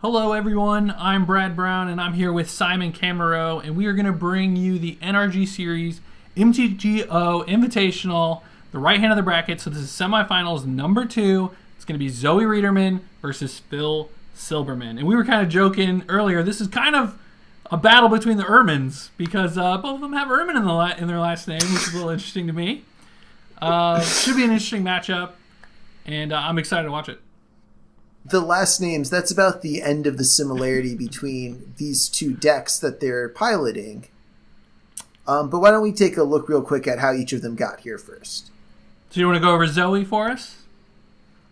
Hello everyone, I'm Brad Brown and I'm here with Simon Kamerow, and we are going to bring you the NRG Series MTGO Invitational, the right hand of the bracket. So this is semifinals number 2. It's going to be Zoe Riederman versus Phil Silberman. And we were kind of joking earlier, this is kind of a battle between the Ermans because both of them have Erman in their last name, which is a little interesting to me. Should be an interesting matchup, and I'm excited to watch it. The last names, that's about the end of the similarity between these two decks that they're piloting. But why don't we take a look real quick at how each of them got here first? So you want to go over Zoe for us?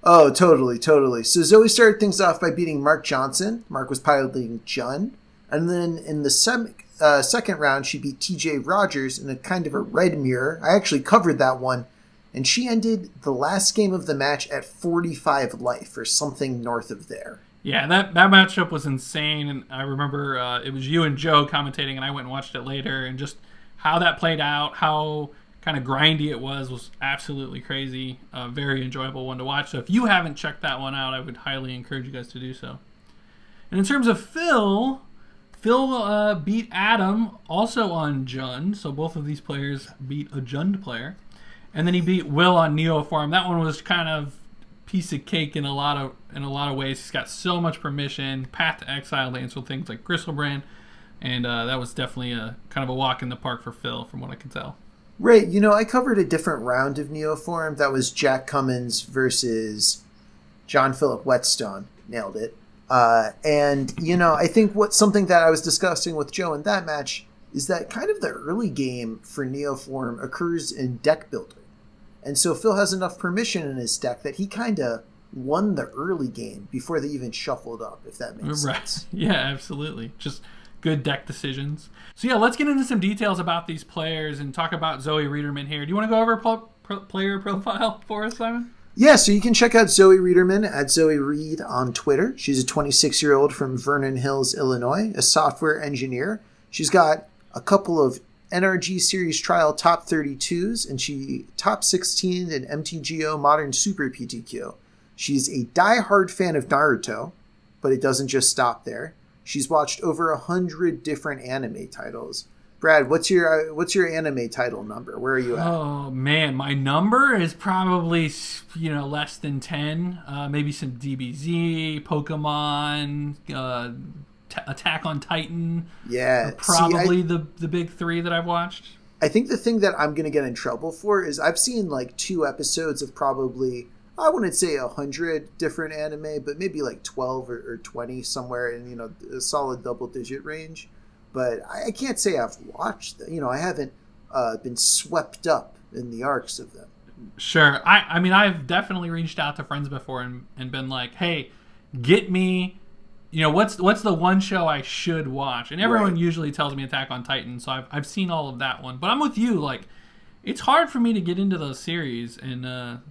Oh, totally. So Zoe started things off by beating Mark Johnson. Mark was piloting Jun. And then in the second round, she beat TJ Rogers in a kind of a red mirror. I actually covered that one. And she ended the last game of the match at 45 life or something north of there. Yeah, that matchup was insane. And I remember it was you and Joe commentating, and I went and watched it later. And just how that played out, how kind of grindy it was absolutely crazy. A very enjoyable one to watch. So if you haven't checked that one out, I would highly encourage you guys to do so. And in terms of Phil beat Adam also on Jund. So both of these players beat a Jund player. And then he beat Will on Neoform. That one was kind of piece of cake in a lot of ways. He's got so much permission, path to exile to answer things like Gristlebrand, and that was definitely a kind of a walk in the park for Phil, from what I can tell. Right. I covered a different round of Neoform. That was Jack Cummins versus John Philip Whetstone. Nailed it. And I think something that I was discussing with Joe in that match is that kind of the early game for Neoform occurs in deck building. And so Phil has enough permission in his deck that he kind of won the early game before they even shuffled up, if that makes sense. Yeah, absolutely. Just good deck decisions. So yeah, let's get into some details about these players and talk about Zoe Riederman here. Do you want to go over player profile for us, Simon? Yeah, so you can check out Zoe Riederman at Zoe Reed on Twitter. She's a 26-year-old from Vernon Hills, Illinois, a software engineer. She's got a couple of NRG Series Trial top 32s, and she top 16 in MTGO Modern Super PTQ. She's a die-hard fan of Naruto, but it doesn't just stop there. She's watched over 100 different anime titles. Brad, what's your anime title number? Where are you at? Oh man, my number is probably less than 10. Maybe some DBZ, Pokemon, Attack on Titan. Yeah. Probably the big 3 that I've watched. I think the thing that I'm going to get in trouble for is I've seen like 2 episodes of probably, I wouldn't say 100 different anime, but maybe like 12 or 20, somewhere in, a solid double-digit range. But I can't say I've watched them. I haven't been swept up in the arcs of them. Sure. I mean, I've definitely reached out to friends before and been like, hey, get me... what's the one show I should watch? And everyone usually tells me Attack on Titan, so I've seen all of that one. But I'm with you. Like, it's hard for me to get into those series, and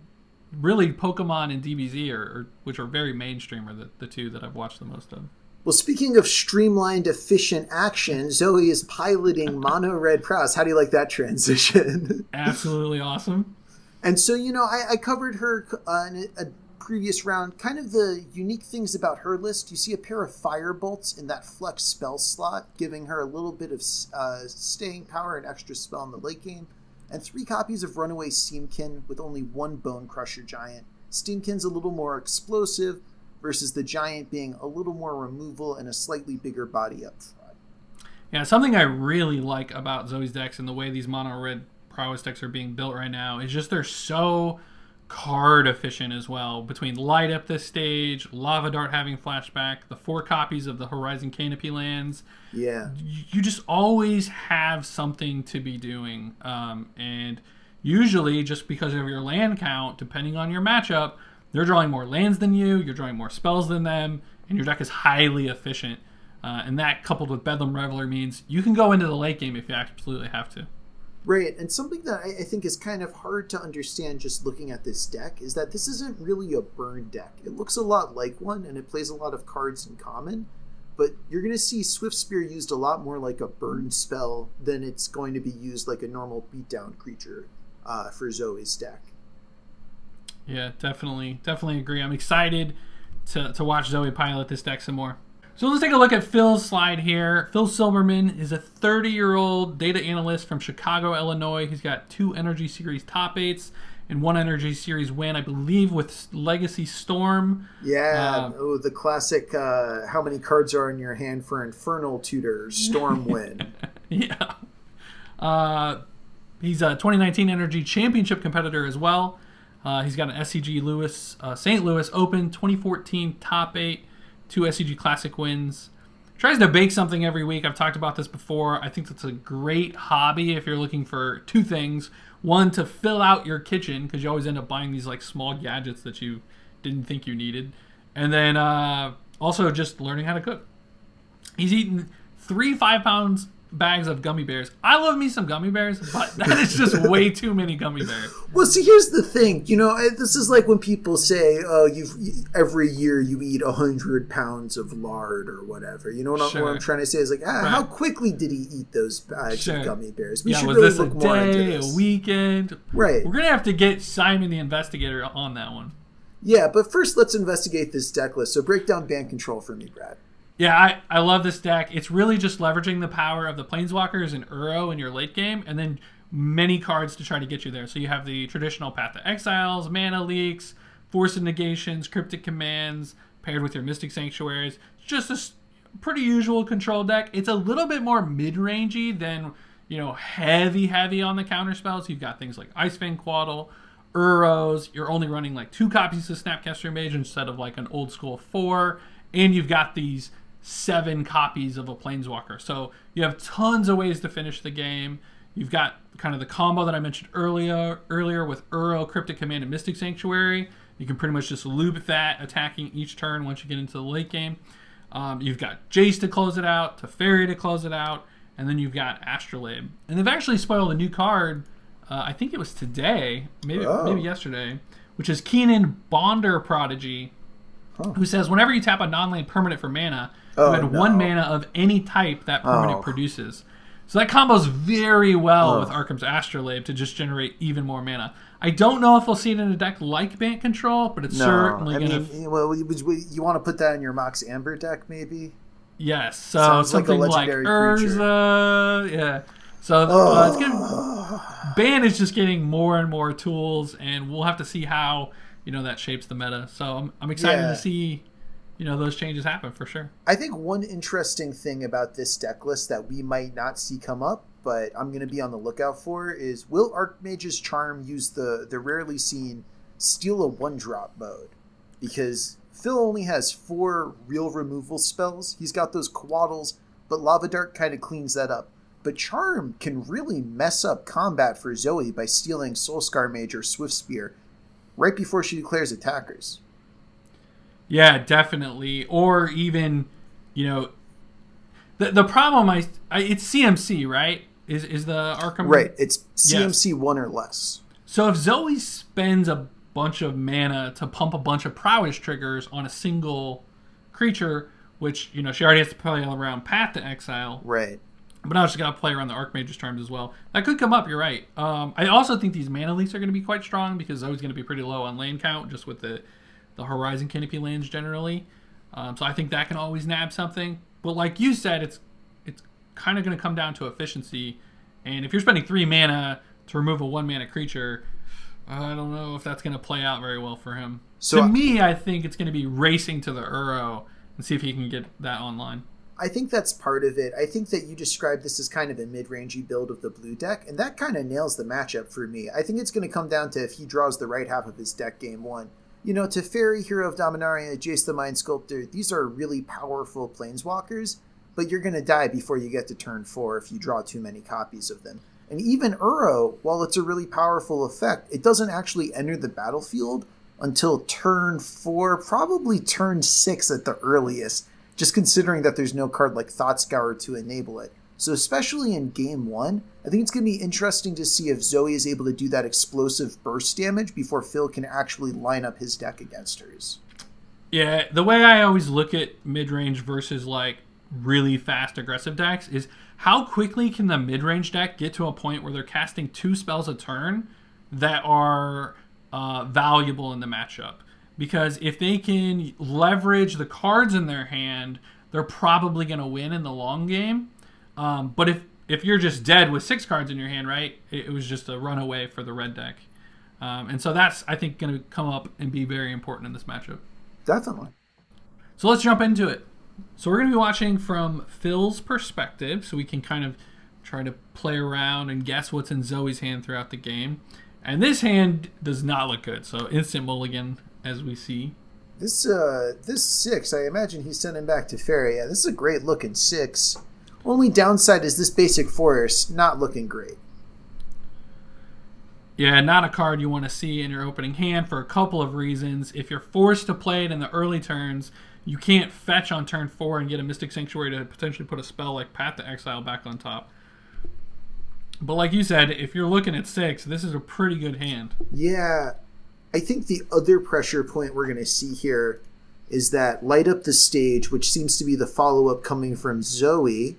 really Pokemon and DBZ, which are very mainstream, are the 2 that I've watched the most of. Well, speaking of streamlined, efficient action, Zoe is piloting Mono Red Prowess. How do you like that transition? Absolutely awesome. And so, I covered her in a previous round. Kind of the unique things about her list, you see a pair of fire bolts in that flex spell slot, giving her a little bit of staying power and extra spell in the late game, and 3 copies of Runaway Steamkin with only 1 Bone Crusher Giant. Steamkin's a little more explosive versus the Giant being a little more removal and a slightly bigger body up front. Yeah, something I really like about Zoe's decks and the way these mono red Prowess decks are being built right now is just they're so card efficient as well. Between Light Up this stage, Lava Dart having flashback, the 4 copies of the Horizon Canopy lands. Yeah. You just always have something to be doing. And usually, just because of your land count, depending on your matchup, they're drawing more lands than you're drawing more spells than them, and your deck is highly efficient. And that, coupled with Bedlam Reveler, means you can go into the late game if you absolutely have to. Right, and something that I think is kind of hard to understand just looking at this deck is that this isn't really a burn deck. It looks a lot like one, and it plays a lot of cards in common, but you're going to see Swift Spear used a lot more like a burn spell than it's going to be used like a normal beatdown creature for Zoe's deck. Yeah, definitely agree. I'm excited to watch Zoe pilot this deck some more. So let's take a look at Phil's slide here. Phil Silberman is a 30-year-old data analyst from Chicago, Illinois. He's got 2 NRG Series top 8s and 1 NRG Series win, I believe, with Legacy Storm. Yeah, the classic how many cards are in your hand for Infernal Tutor Storm win. Yeah. He's a 2019 NRG Championship competitor as well. He's got an SCG St. Louis Open 2014 top 8, 2 SCG Classic wins. Tries to bake something every week. I've talked about this before. I think that's a great hobby if you're looking for 2 things. One, to fill out your kitchen, because you always end up buying these like small gadgets that you didn't think you needed. And then also just learning how to cook. He's eaten 3 5-pound bags of gummy bears. I love me some gummy bears, but that is just way too many gummy bears. Well, see, here's the thing. This is like when people say, "Oh, every year you eat 100 pounds of lard or whatever." You know what I'm trying to say is like, Right. How quickly did he eat those bags of gummy bears? We should was really this look a more into day, this. a weekend? Right. We're gonna have to get Simon the Investigator on that one. Yeah, but first let's investigate this deck list. So break down Bant Control for me, Brad. Yeah, I love this deck. It's really just leveraging the power of the Planeswalkers and Uro in your late game, and then many cards to try to get you there. So you have the traditional Path to Exiles, Mana Leaks, Force of Negations, Cryptic Commands, paired with your Mystic Sanctuaries. It's just a pretty usual control deck. It's a little bit more mid-rangey than, heavy on the counter spells. You've got things like Icefang Quaddle, Uros. You're only running like 2 copies of Snapcaster Mage instead of like an old school 4. And you've got these 7 copies of a Planeswalker. So you have tons of ways to finish the game. You've got kind of the combo that I mentioned earlier with Uro, Cryptic Command, and Mystic Sanctuary. You can pretty much just loop that, attacking each turn once you get into the late game. You've got Jace to close it out, Teferi to close it out, and then you've got Astrolabe. And they've actually spoiled a new card, I think it was today, maybe yesterday, which is Keenan Bonder Prodigy, who says whenever you tap a non-land permanent for mana, you add 1 mana of any type that permanent produces. So that combos very well with Arkham's Astrolabe to just generate even more mana. I don't know if we'll see it in a deck like Bant Control, but it's certainly going to... Well, you want to put that in your Mox Amber deck, maybe? Yes. So sounds something like a legendary Urza. Yeah. So it's gonna, Bant is just getting more and more tools, and we'll have to see how that shapes the meta. So I'm excited to see those changes happen for sure. I think one interesting thing about this deck list that we might not see come up, but I'm going to be on the lookout for, is will Archmage's Charm use the rarely seen steal a 1-drop mode? Because Phil only has 4 real removal spells. He's got those Quaddles, but Lava Dart kind of cleans that up. But Charm can really mess up combat for Zoe by stealing Soulscar Mage or Swift Spear right before she declares attackers. Yeah, definitely. Or even, the problem it's CMC, right? Is the Arkham right? It's CMC 1 or less. So if Zoe spends a bunch of mana to pump a bunch of prowess triggers on a single creature, which she already has to play around Path to Exile, right? But now she's got to play around the Archmage's Charms as well. That could come up. You're right. I also think these mana leaks are going to be quite strong because Zoe's going to be pretty low on lane count, just with the Horizon Canopy lands generally. So I think that can always nab something. But like you said, it's kind of going to come down to efficiency. And if you're spending 3 mana to remove a 1-mana creature, I don't know if that's going to play out very well for him. So to me, I think it's going to be racing to the Uro and see if he can get that online. I think that's part of it. I think that you described this as kind of a mid-rangey build of the blue deck, and that kind of nails the matchup for me. I think it's going to come down to if he draws the right half of his deck game 1. Teferi, Hero of Dominaria, Jace the Mind Sculptor, these are really powerful planeswalkers, but you're going to die before you get to turn 4 if you draw too many copies of them. And even Uro, while it's a really powerful effect, it doesn't actually enter the battlefield until turn 4, probably turn 6 at the earliest, just considering that there's no card like Thought Scour to enable it. So especially in game 1, I think it's going to be interesting to see if Zoe is able to do that explosive burst damage before Phil can actually line up his deck against hers. Yeah, the way I always look at mid-range versus like really fast aggressive decks is how quickly can the mid-range deck get to a point where they're casting 2 spells a turn that are valuable in the matchup. Because if they can leverage the cards in their hand they're probably going to win in the long game. But if you're just dead with 6 cards in your hand, right, it was just a runaway for the red deck. And so that's, I think, going to come up and be very important in this matchup. Definitely. So let's jump into it. So we're going to be watching from Phil's perspective, so we can kind of try to play around and guess what's in Zoe's hand throughout the game. And this hand does not look good, so instant mulligan, as we see. This 6, I imagine he's sending back to Fairy. Yeah, this is a great looking 6. Only downside is this basic force not looking great. Yeah, not a card you want to see in your opening hand for a couple of reasons. If you're forced to play it in the early turns, you can't fetch on turn 4 and get a Mystic Sanctuary to potentially put a spell like Path to Exile back on top. But like you said, if you're looking at 6, this is a pretty good hand. Yeah, I think the other pressure point we're going to see here is that Light Up the Stage, which seems to be the follow-up coming from Zoe,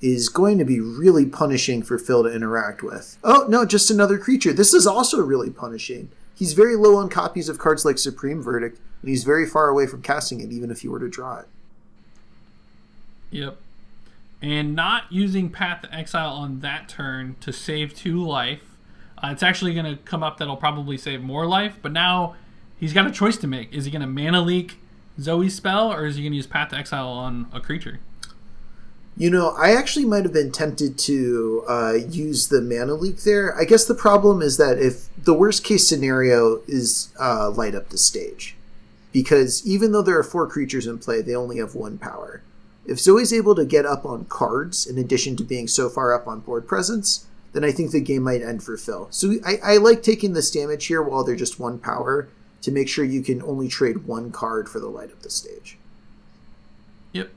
is going to be really punishing for Phil to interact with. Oh, no, just another creature. This is also really punishing. He's very low on copies of cards like Supreme Verdict, and he's very far away from casting it, even if he were to draw it. Yep. And not using Path to Exile on that turn to save 2 life. It's actually going to come up that'll probably save more life, but now he's got a choice to make. Is he going to mana leak Zoe's spell, or is he going to use Path to Exile on a creature? You know, I actually might have been tempted to use the mana leak there. I guess the problem is that if the worst case scenario is Light Up the Stage, because even though there are 4 creatures in play, they only have 1 power. If Zoe's able to get up on cards, in addition to being so far up on board presence, then I think the game might end for Phil. So I like taking this damage here while they're just 1 power to make sure you can only trade 1 card for the Light Up the Stage. Yep.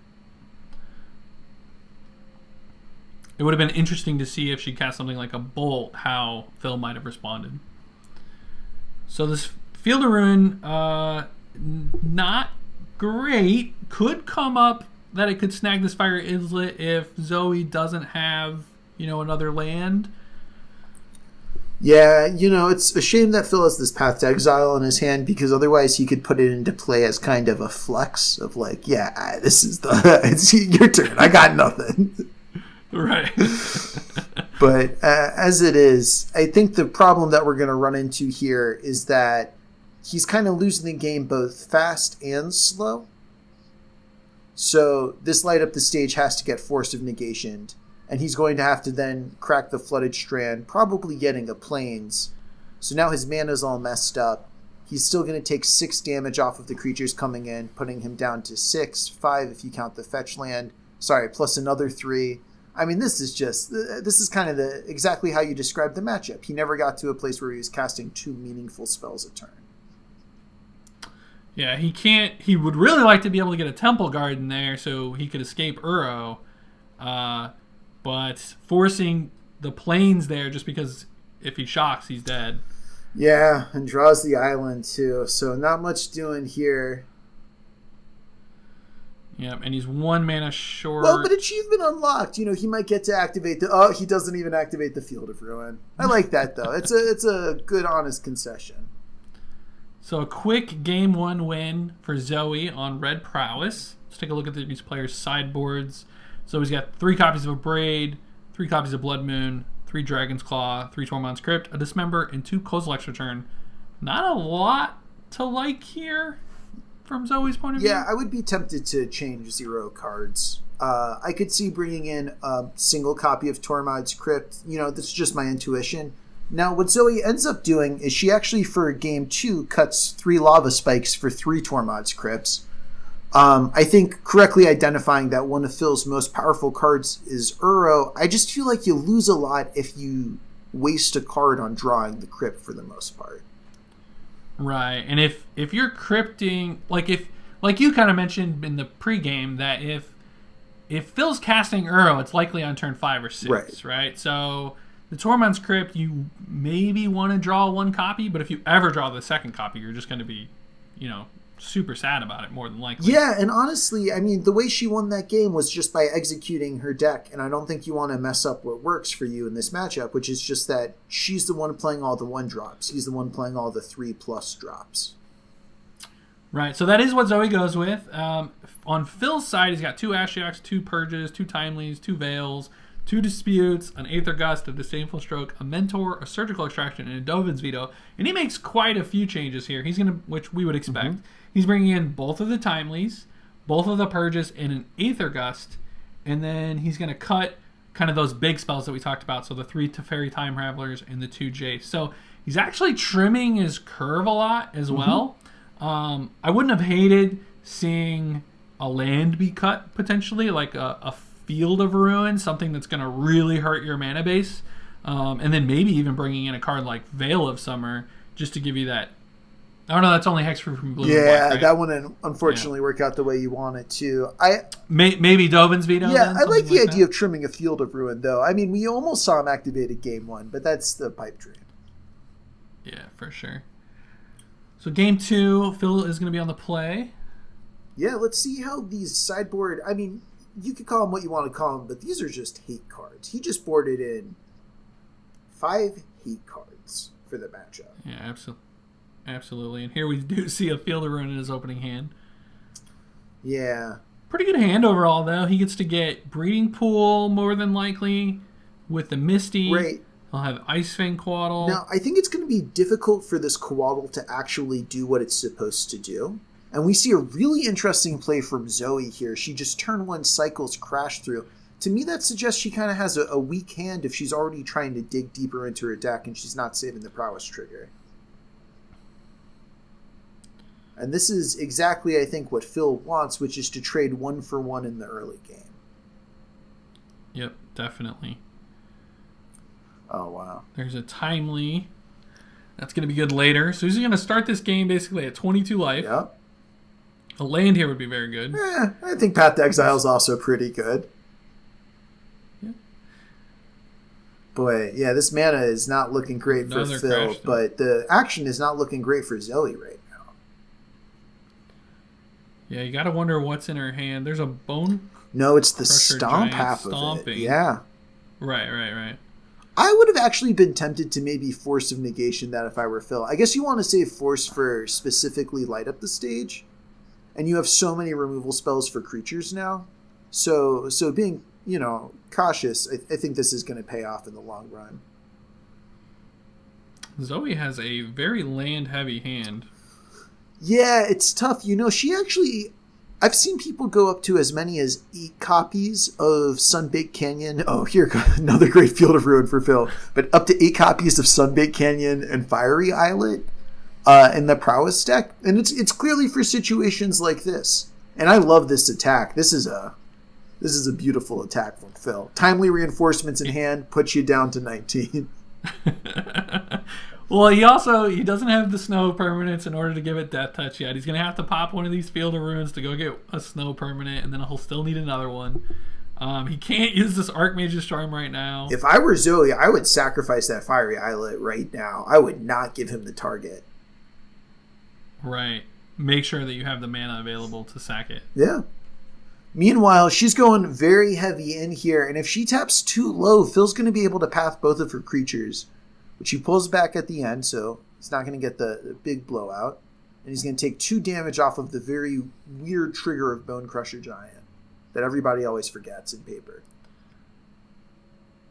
It would have been interesting to see if she cast something like a Bolt, how Phil might have responded. So this Field of Ruin, not great. Could come up that it could snag this Fire Islet if Zoe doesn't have, another land. Yeah, it's a shame that Phil has this Path to Exile in his hand, because otherwise he could put it into play as kind of a flex of like, yeah, this is it's your turn. I got nothing. Right. But as it is, I think the problem that we're going to run into here is that he's kind of losing the game both fast and slow. So this Light Up the Stage has to get Force of Negation, and he's going to have to then crack the Flooded Strand, probably getting a Plains. So now his mana's all messed up. He's still going to take 6 damage off of the creatures coming in, putting him down to 6, 5 if you count the fetch land. Sorry, plus another 3. I mean, this is kind of exactly how you described the matchup. He never got to a place where he was casting 2 meaningful spells a turn. Yeah, he would really like to be able to get a Temple Guard in there so he could escape Uro. But forcing the Plains there just because if he shocks, he's dead. Yeah, and draws the island too. So not much doing here. Yeah, and he's 1 mana short. Well, but achievement unlocked. He might get to activate the... he doesn't even activate the Field of Ruin. I like that, though. It's a good, honest concession. So a quick Game 1 win for Zoe on Red Prowess. Let's take a look at these players' sideboards. Zoe's got 3 copies of Abrade, 3 copies of Blood Moon, 3 Dragon's Claw, 3 Tormund's Crypt, a Dismember, and 2 Kozilek's Return. Not a lot to like here from Zoe's point of view. Yeah, I would be tempted to change 0 cards. I could see bringing in a single copy of Tormund's Crypt. This is just my intuition. Now, what Zoe ends up doing is she actually, for game 2, cuts 3 Lava Spikes for 3 Tormund's Crypts. I think correctly identifying that one of Phil's most powerful cards is Uro. I just feel like you lose a lot if you waste a card on drawing the Crypt for the most part. Right, and if you're crypting, like you kind of mentioned in the pregame, that if Phil's casting Uro, it's likely on turn 5 or 6, right? So the Tormund's Crypt, you maybe want to draw 1 copy, but if you ever draw the 2nd copy, you're just going to be, super sad about it more than likely. Yeah, and honestly, I mean, the way she won that game was just by executing her deck, and I don't think you want to mess up what works for you in this matchup, which is just that she's the one playing all the 1 drops. He's the one playing all the 3+ drops. Right, so that is what Zoe goes with. On Phil's side, he's got 2 Ashioks, 2 Purges, 2 Timelies, 2 Veils, 2 Disputes, an Aether Gust, a Disdainful Stroke, a Mentor, a Surgical Extraction, and a Dovin's Veto. And he makes quite a few changes here. He's gonna, which we would expect. Mm-hmm. He's bringing in both of the Timelies, both of the Purges, and an Aether Gust. And then he's going to cut kind of those big spells that we talked about. So the 3 Teferi Time Travelers and the 2 Jace. So he's actually trimming his curve a lot as well. I wouldn't have hated seeing a land be cut potentially, like a Field of Ruin, something that's going to really hurt your mana base. And then maybe even bringing in a card like Veil of Summer just to give you that. Oh no, that's only hexproof from blue. Yeah, and white, right? That wouldn't unfortunately work out the way you want it to. Maybe Dovin's Veto. Yeah, then, I like the like idea of trimming a Field of Ruin, though. I mean, we almost saw him activated game 1, but that's the pipe dream. Yeah, for sure. So game 2, Phil is going to be on the play. Yeah, let's see how these sideboard. I mean, you could call them what you want to call them, but these are just hate cards. He just boarded in 5 hate cards for the matchup. Yeah, absolutely. And here we do see a Field of Ruin in his opening hand. Yeah. Pretty good hand overall, though. He gets to get Breeding Pool, more than likely, with the Misty. Right. He'll have Icefang Quaddle. Now, I think it's going to be difficult for this Quaddle to actually do what it's supposed to do. And we see a really interesting play from Zoe here. She just turn 1 cycles Crash through. To me, that suggests she kind of has a weak hand if she's already trying to dig deeper into her deck and she's not saving the Prowess trigger. And this is exactly, I think, what Phil wants, which is to trade 1 for 1 in the early game. Yep, definitely. Oh, wow. There's a Timely. That's going to be good later. So he's going to start this game basically at 22 life. Yep. A land here would be very good. I think Path to Exile is also pretty good. Yeah. Boy, yeah, this mana is not looking great for Phil, but the action is not looking great for Zoe right now. Yeah, you got to wonder what's in her hand. There's a Bone. No, it's the Crusher stomp Giant half stomping. of it. Yeah. Right. I would have actually been tempted to maybe Force of Negation that if I were Phil. I guess you want to save Force for specifically light up the stage. And you have so many removal spells for creatures now. So being, cautious, I think this is going to pay off in the long run. Zoe has a very land-heavy hand. Yeah, it's tough. She actually... I've seen people go up to as many as 8 copies of Sunbaked Canyon. Oh, here, another great Field of Ruin for Phil. But up to 8 copies of Sunbaked Canyon and Fiery Islet in the Prowess deck. And it's clearly for situations like this. And I love this attack. This is a beautiful attack from Phil. Timely Reinforcements in hand puts you down to 19. Well, he doesn't have the snow permanents in order to give it Death Touch yet. He's going to have to pop one of these Field of Ruins to go get a snow permanent, and then he'll still need another one. He can't use this Archmage's Charm right now. If I were Zoe, I would sacrifice that Fiery Islet right now. I would not give him the target. Right. Make sure that you have the mana available to sack it. Yeah. Meanwhile, she's going very heavy in here, and if she taps too low, Phil's going to be able to path both of her creatures, which he pulls back at the end, so he's not going to get the big blowout. And he's going to take 2 damage off of the very weird trigger of Bone Crusher Giant that everybody always forgets in Paper.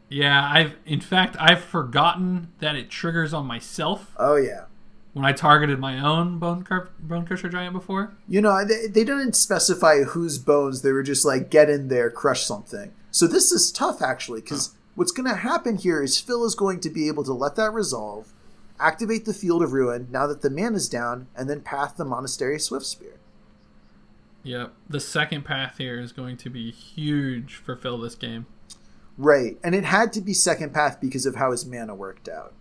Yeah, I've forgotten that it triggers on myself. Oh, yeah. When I targeted my own Bone Crusher Giant before. They didn't specify whose bones. They were just like, get in there, crush something. So this is tough, actually, because what's going to happen here is Phil is going to be able to let that resolve, activate the Field of Ruin now that the mana's down, and then path the Monastery Swiftspear. Yep. The second path here is going to be huge for Phil this game. Right. And it had to be second path because of how his mana worked out.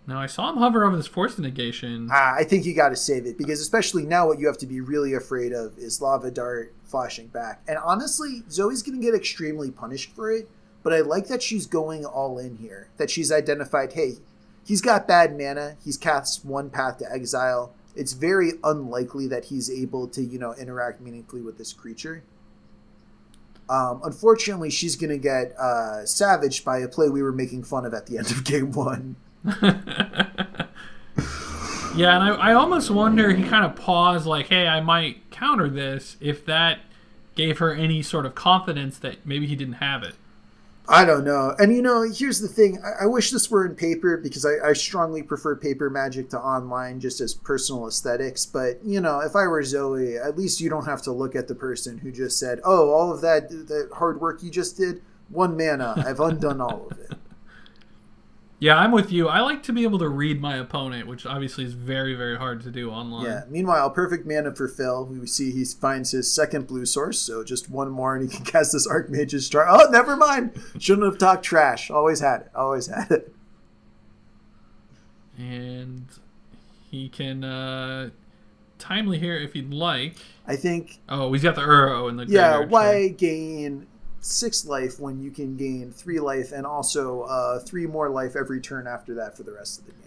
Now, I saw him hover over this Force Negation. I think you got to save it, because especially now what you have to be really afraid of is Lava Dart flashing back. And honestly, Zoe's going to get extremely punished for it, but I like that she's going all in here. That she's identified, hey, he's got bad mana. He's cast 1 Path to Exile. It's very unlikely that he's able to, interact meaningfully with this creature. Unfortunately, she's going to get savaged by a play we were making fun of at the end of Game 1. Yeah, and I almost wonder he kind of paused like, hey, I might counter this, if that gave her any sort of confidence that maybe he didn't have it. I don't know. And, here's the thing. I wish this were in paper because I strongly prefer paper Magic to online just as personal aesthetics. But, if I were Zoe, at least you don't have to look at the person who just said, oh, all of that hard work you just did, 1 mana. I've undone all of it. Yeah, I'm with you. I like to be able to read my opponent, which obviously is very, very hard to do online. Yeah. Meanwhile, perfect mana for Phil. We see he finds his second blue source, so just 1 more and he can cast this Archmage's Star. Oh, never mind. Shouldn't have talked trash. Always had it. Always had it. And he can timely here if he'd like. I think... Oh, he's got the Uro in the Yeah, graveyard. why gain 6 life when you can gain 3 life and also 3 more life every turn after that for the rest of the game.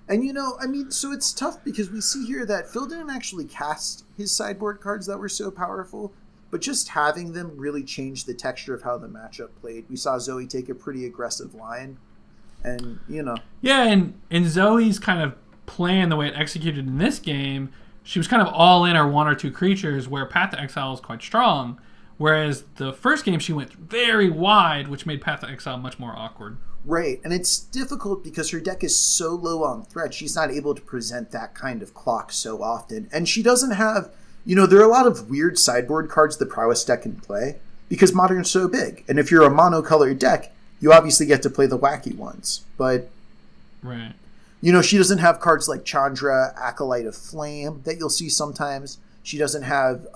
And so it's tough because we see here that Phil didn't actually cast his sideboard cards that were so powerful, but just having them really changed the texture of how the matchup played. We saw Zoe take a pretty aggressive line, and Yeah, and Zoe's kind of plan, the way it executed in this game, she was kind of all in her 1 or 2 creatures, where Path to Exile is quite strong. Whereas the first game, she went very wide, which made Path to Exile much more awkward. Right, and it's difficult because her deck is so low on threat, she's not able to present that kind of clock so often. And she doesn't have, there are a lot of weird sideboard cards the Prowess deck can play because Modern's so big. And if you're a monocolored deck, you obviously get to play the wacky ones. But, right. She doesn't have cards like Chandra, Acolyte of Flame that you'll see sometimes. She doesn't have...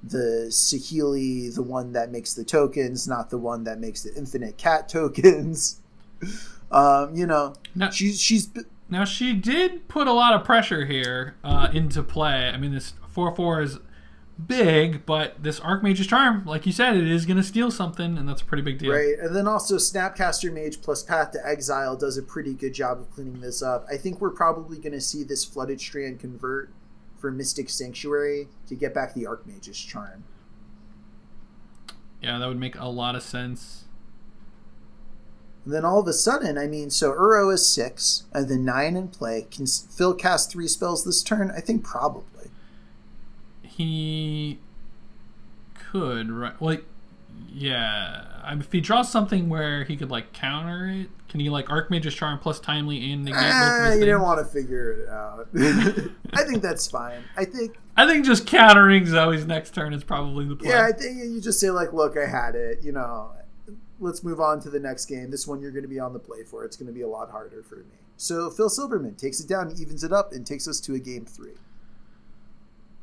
the Sahili, the one that makes the tokens, not the one that makes the infinite cat tokens. Now, she's now she did put a lot of pressure here into play. I mean, this 4/4 is big, but this Archmage's Charm, like you said, it is going to steal something, and that's a pretty big deal. Right, and then also Snapcaster Mage plus Path to Exile does a pretty good job of cleaning this up. I think we're probably going to see this Flooded Strand convert for Mystic Sanctuary to get back the Archmage's Charm. Yeah, that would make a lot of sense. And then all of a sudden, so Uro is 6, and then 9 in play. Can Phil cast 3 spells this turn? I think probably. He could, right? Well, yeah. If he draws something where he could, counter it, can he, Archmage's Charm plus Timely and negate both of his you things? don't want to figure it out. I think that's fine. I think just countering Zoe's next turn is probably the play. Yeah, I think you just say, look, I had it. Let's move on to the next game. This one you're going to be on the play for. It's going to be a lot harder for me. So Phil Silberman takes it down, evens it up, and takes us to a game 3.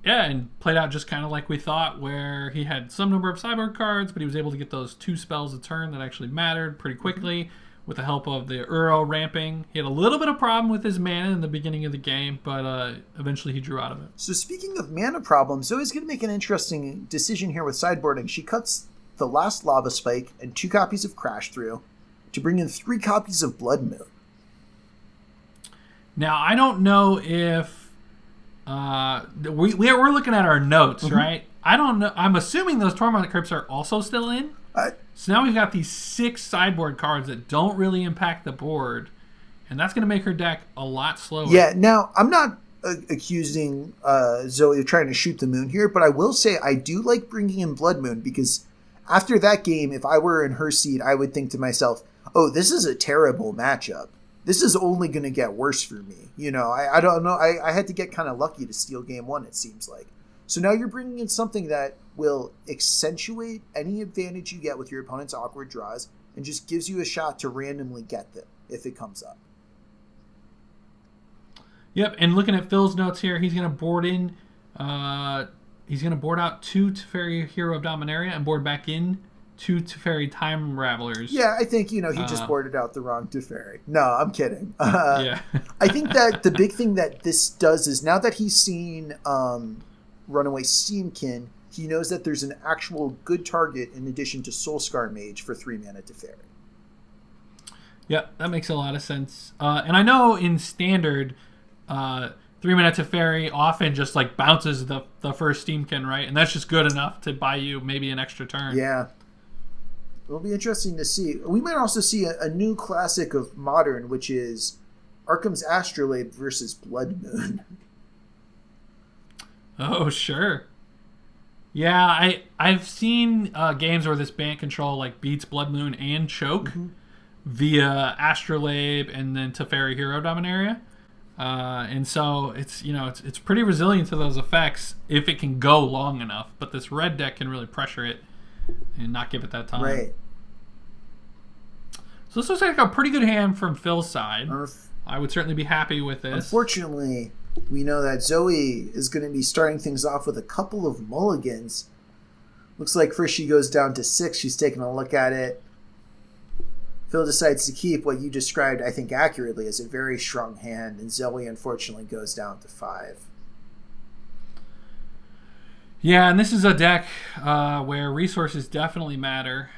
Yeah, and played out just kind of like we thought, where he had some number of sideboard cards, but he was able to get those 2 spells a turn that actually mattered pretty quickly with the help of the Uro ramping. He had a little bit of problem with his mana in the beginning of the game, but eventually he drew out of it. So speaking of mana problems, Zoe's going to make an interesting decision here with sideboarding. She cuts the last Lava Spike and 2 copies of Crash Through to bring in 3 copies of Blood Moon. Now, I don't know if... we're looking at our notes, right? I don't know. I'm assuming those Torment Crypts are also still in. So now we've got these 6 sideboard cards that don't really impact the board, and that's going to make her deck a lot slower. Yeah, now, I'm not accusing Zoe of trying to shoot the moon here, but I will say I do like bringing in Blood Moon because after that game, if I were in her seat, I would think to myself, oh, this is a terrible matchup. This is only going to get worse for me. I don't know. I had to get kind of lucky to steal game 1, it seems like. So now you're bringing in something that will accentuate any advantage you get with your opponent's awkward draws and just gives you a shot to randomly get them if it comes up. Yep, and looking at Phil's notes here, he's going to board in. He's going to board out 2 Teferi Hero of Dominaria and board back in 2 Teferi Time Ravelers. Yeah, I think, he just boarded out the wrong Teferi. No, I'm kidding. Yeah. I think that the big thing that this does is now that he's seen Runaway Steamkin, he knows that there's an actual good target in addition to Soulscar Mage for 3 mana Teferi. Yeah, that makes a lot of sense. And I know in Standard, 3 mana Teferi often just bounces the first Steamkin, right? And that's just good enough to buy you maybe an extra turn. Yeah. It'll be interesting to see. We might also see a new classic of Modern, which is Arkham's Astrolabe versus Blood Moon. Oh, sure. Yeah, I've seen games where this Bant Control like beats Blood Moon and Choke via Astrolabe and then Teferi Hero Dominaria. And so it's pretty resilient to those effects if it can go long enough. But this red deck can really pressure it and not give it that time. Right. So this looks like a pretty good hand from Phil's side. I would certainly be happy with this. Unfortunately, we know that Zoe is going to be starting things off with a couple of mulligans. Looks like first she goes down to 6. She's taking a look at it. Phil decides to keep what you described, I think accurately, as a very strong hand, and Zoe unfortunately goes down to 5. Yeah, and this is a deck where resources definitely matter.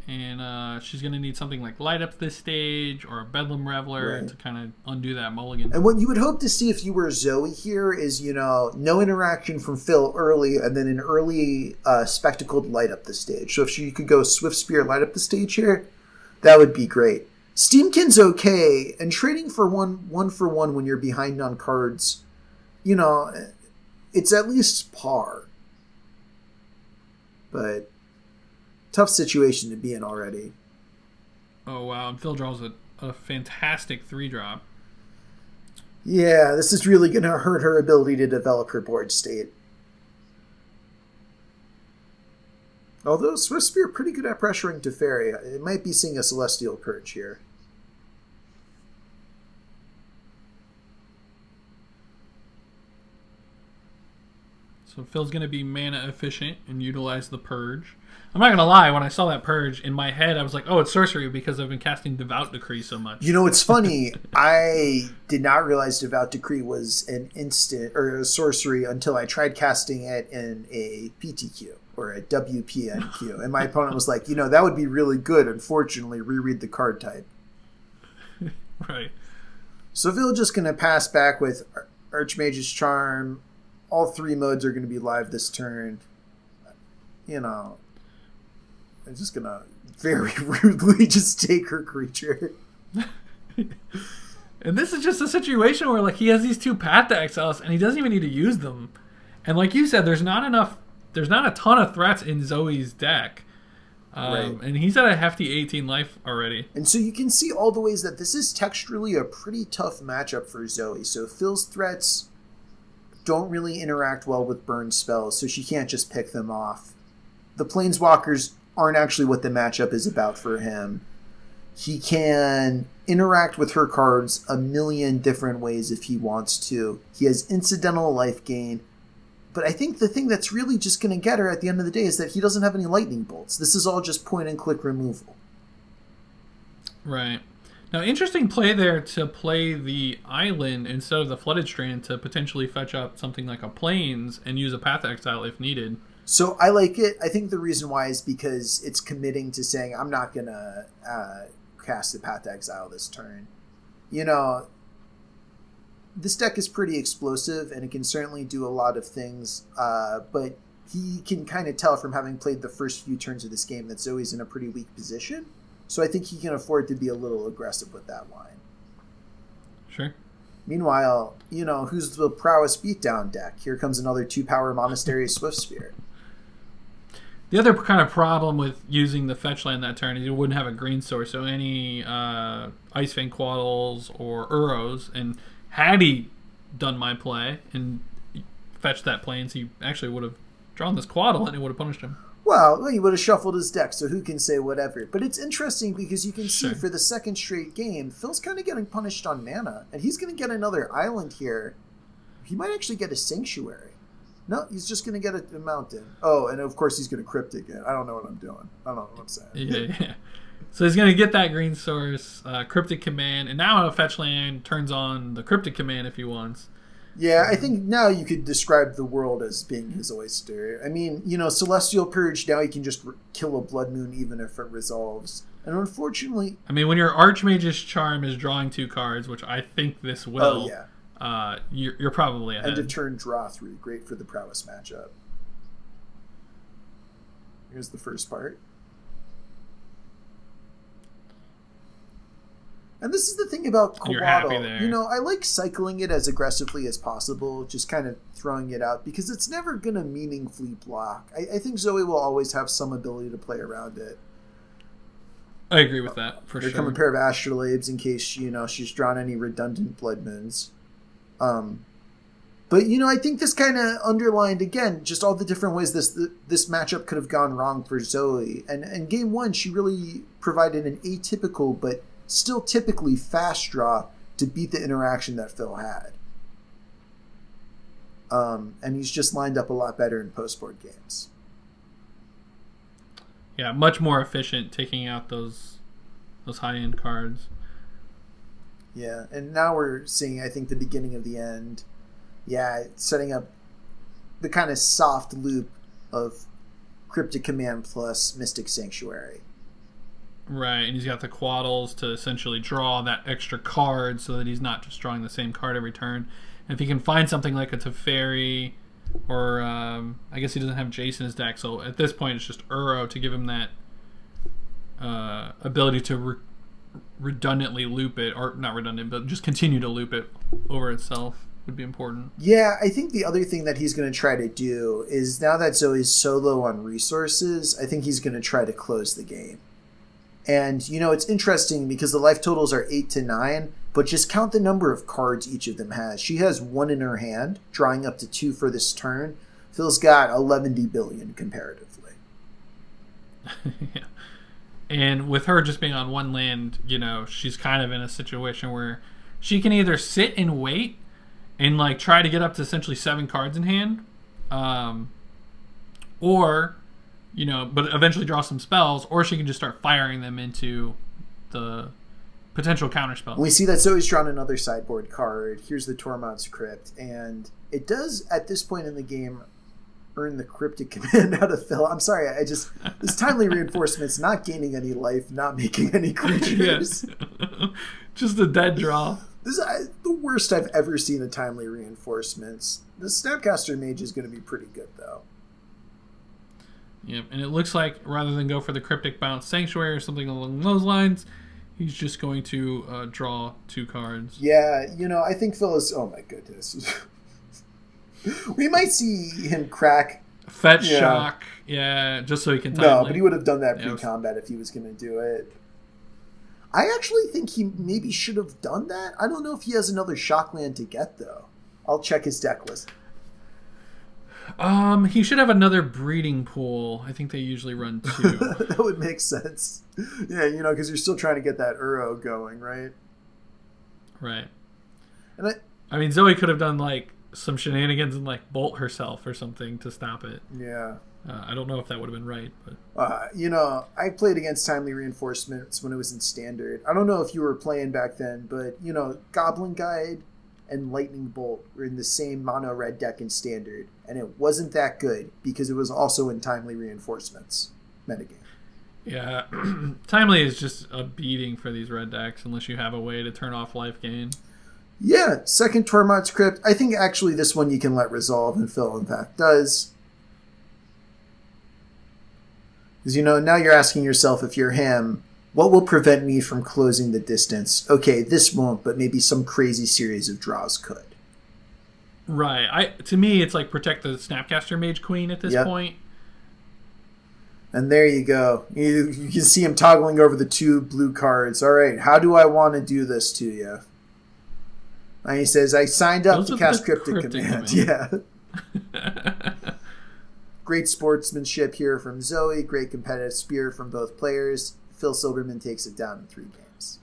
And she's going to need something like Light Up this stage or a Bedlam Reveler to kind of undo that mulligan. And what you would hope to see if you were Zoe here is, no interaction from Phil early and then an early Spectacled Light Up the stage. So if she could go Swift Spear Light Up the stage here, that would be great. Steamkin's okay, and trading for one for one when you're behind on cards, it's at least par. But tough situation to be in already. Oh, wow. And Phil draws a fantastic 3-drop. Yeah, this is really going to hurt her ability to develop her board state. Although Swift Spear pretty good at pressuring Teferi. It might be seeing a Celestial Purge here. So Phil's going to be mana efficient and utilize the Purge. I'm not going to lie, when I saw that Purge, in my head I was like, oh, it's sorcery because I've been casting Devout Decree so much. It's funny. I did not realize Devout Decree was an instant or a sorcery until I tried casting it in a PTQ or a WPNQ. And my opponent was like, that would be really good. Unfortunately, reread the card type. Right. So Phil just going to pass back with Archmage's Charm. All 3 modes are going to be live this turn. I'm just going to very rudely just take her creature. And this is just a situation where he has these 2 Path to Exiles and he doesn't even need to use them. And like you said, there's not a ton of threats in Zoe's deck. Right. And he's at a hefty 18 life already. And so you can see all the ways that this is texturally a pretty tough matchup for Zoe. So Phil's threats don't really interact well with burn spells, so she can't just pick them off. The Planeswalkers aren't actually what the matchup is about for him. He can interact with her cards a million different ways if he wants to. He has incidental life gain. But I think the thing that's really just going to get her at the end of the day is that he doesn't have any lightning bolts. This is all just point-and-click removal. Right. Now, interesting play there to play the island instead of the Flooded Strand to potentially fetch up something like a Plains and use a Path to Exile if needed. So I like it. I think the reason why is because it's committing to saying, I'm not going to cast the Path to Exile this turn. This deck is pretty explosive, and it can certainly do a lot of things, but he can kind of tell from having played the first few turns of this game that Zoe's in a pretty weak position. So I think he can afford to be a little aggressive with that line. Sure. Meanwhile, who's the Prowess beatdown deck? Here comes another 2-power Monastery Swift Spear. The other kind of problem with using the fetch land that turn is you wouldn't have a green source, so any Icefang Quaddles or Uros, and had he done my play and fetched that Plains, he actually would have drawn this Quaddle and it would have punished him. Well, he would have shuffled his deck, so who can say whatever. But it's interesting because you can see for the second straight game, Phil's kind of getting punished on mana, and he's going to get another island here. He might actually get a Sanctuary. No, he's just going to get a mountain. Oh, and of course he's going to Cryptic it. I don't know what I'm doing. I don't know what I'm saying. Yeah. So he's going to get that green source, Cryptic Command, and now a fetch land turns on the Cryptic Command if he wants. Yeah, I think now you could describe the world as being his oyster. I mean, Celestial Purge, now he can just kill a Blood Moon even if it resolves. And unfortunately... I mean, when your Archmage's Charm is drawing 2 cards, which I think this will, you're probably ahead. End of turn, draw 3. Great for the Prowess matchup. Here's the first part. And this is the thing about And you're happy Kawaddle. there. You know, I like cycling it as aggressively as possible, just kind of throwing it out, because it's never going to meaningfully block. I think Zoe will always have some ability to play around it. I agree with that, for Here sure. come a pair of Astrolabes in case, you know, she's drawn any redundant Blood Moons. But, you know, I think this kind of underlined, again, just all the different ways this matchup could have gone wrong for Zoe. And in game one, she really provided an atypical but still typically fast draw to beat the interaction that Phil had. And he's just lined up a lot better in post-board games. Yeah, much more efficient taking out those high-end cards. Yeah, and now we're seeing, I think, the beginning of the end. Yeah, setting up the kind of soft loop of Cryptic Command plus Mystic Sanctuary. Right, and he's got the Quaddles to essentially draw that extra card so that he's not just drawing the same card every turn. And if he can find something like a Teferi, or I guess he doesn't have Jace in his deck, so at this point it's just Uro to give him that ability to redundantly loop it, or not redundant, but just continue to loop it over itself would be important. Yeah, I think the other thing that he's going to try to do is, now that Zoe's so low on resources, I think he's going to try to close the game. And, you know, it's interesting because the life totals are 8 to 9, but just count the number of cards each of them has. She has 1 in her hand, drawing up to 2 for this turn. Phil's got 11 billion comparatively. Yeah. And with her just being on one land, you know, she's kind of in a situation where she can either sit and wait and like try to get up to essentially 7 cards in hand, or, you know, but eventually draw some spells, or she can just start firing them into the potential counter spells. We see that Zoe's drawn another sideboard card. Here's the Tormod's Crypt, and it does, at this point in the game, earn the Cryptic Command out of Phil. I'm sorry, this Timely Reinforcement's not gaining any life, not making any creatures. Yeah. Just a dead draw. This is the worst I've ever seen of Timely Reinforcements. The Snapcaster Mage is going to be pretty good, though. Yep, and it looks like rather than go for the Cryptic Bounce Sanctuary or something along those lines, he's just going to draw 2 cards. Yeah, you know, I think Phil is... Oh, my goodness. We might see him crack... Fetch Shock, yeah, just so he can timely. No, but he would have done that pre-combat if he was going to do it. I actually think he maybe should have done that. I don't know if he has another Shockland to get, though. I'll check his deck list. He should have another breeding pool. I think they usually run 2. That would make sense. Yeah, you know, because you're still trying to get that Uro going, right? Right. And I mean, Zoe could have done like some shenanigans and like bolt herself or something to stop it. Yeah. I don't know if that would have been right, but you know, I played against Timely Reinforcements when it was in Standard. I don't know if you were playing back then, but you know, Goblin Guide and Lightning Bolt were in the same mono red deck in Standard, and it wasn't that good because it was also in Timely Reinforcements metagame. Yeah, Timely is just a beating for these red decks unless you have a way to turn off life gain. Yeah, second Tormod's Crypt. I think actually this one you can let resolve, and Phil in fact does. Because, you know, now you're asking yourself, if you're him, what will prevent me from closing the distance? Okay, this won't, but maybe some crazy series of draws could. Right. To me, it's like protect the Snapcaster Mage Queen at this point. And there you go. You can see him toggling over the 2 blue cards. All right, how do I want to do this to you? And he says, I signed up to cast Cryptic Command. Yeah. Great sportsmanship here from Zoe. Great competitive spirit from both players. Phil Silberman takes it down in 3 games.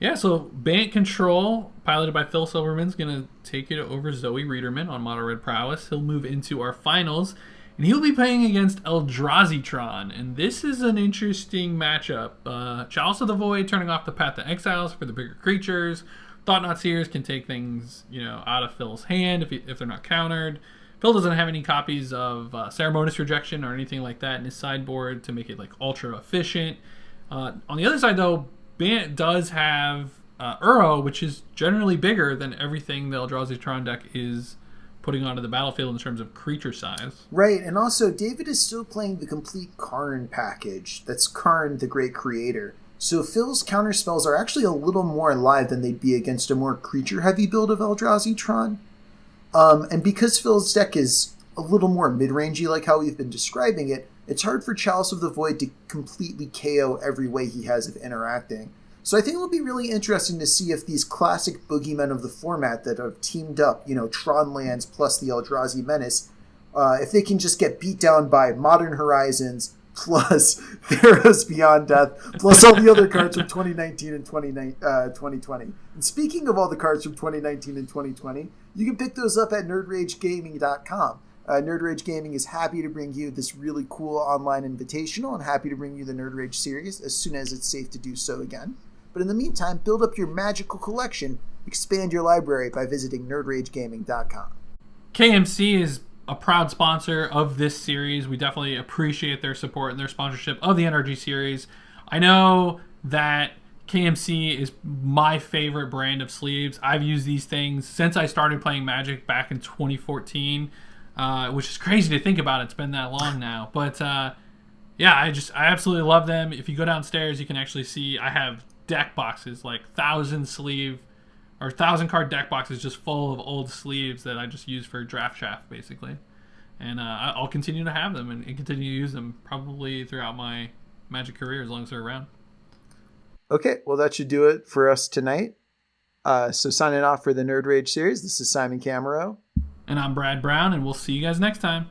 Yeah, so Bant Control, piloted by Phil Silberman, is going to take it over Zoe Riederman on Mono Red Prowess. He'll move into our finals, and he'll be playing against Eldrazi-tron. And this is an interesting matchup. Chalice of the Void turning off the Path to Exiles for the bigger creatures. Thought-Knot Seers can take things, you know, out of Phil's hand if they're not countered. Phil doesn't have any copies of Ceremonious Rejection or anything like that in his sideboard to make it like ultra efficient. On the other side, though, Bant does have Uro, which is generally bigger than everything the Eldrazi-tron deck is putting onto the battlefield in terms of creature size. Right, and also David is still playing the complete Karn package. That's Karn, the Great Creator. So Phil's counterspells are actually a little more alive than they'd be against a more creature-heavy build of Eldrazi Tron. And because Phil's deck is a little more mid-rangey like how we've been describing it, it's hard for Chalice of the Void to completely KO every way he has of interacting. So I think it'll be really interesting to see if these classic boogeymen of the format that have teamed up, Tron lands plus the Eldrazi Menace, if they can just get beat down by Modern Horizons plus Theros Beyond Death plus all the other cards from 2019 and 2020. And speaking of all the cards from 2019 and 2020, you can pick those up at nerdragegaming.com. Nerd Rage Gaming is happy to bring you this really cool online invitational and happy to bring you the Nerd Rage series as soon as it's safe to do so again. But in the meantime, build up your magical collection, expand your library by visiting nerdragegaming.com. KMC is a proud sponsor of this series. We definitely appreciate their support and their sponsorship of the NRG series. I know that KMC is my favorite brand of sleeves. I've used these things since I started playing Magic back in 2014. Which is crazy to think about. It's been that long now. But yeah, I absolutely love them. If you go downstairs, you can actually see I have deck boxes, like 1,000 card deck boxes just full of old sleeves that I just use for draft shaft, basically. And I'll continue to have them and continue to use them probably throughout my Magic career as long as they're around. Okay, well, that should do it for us tonight. So signing off for the Nerd Rage series, this is Simon Kamerow. And I'm Brad Brown, and we'll see you guys next time.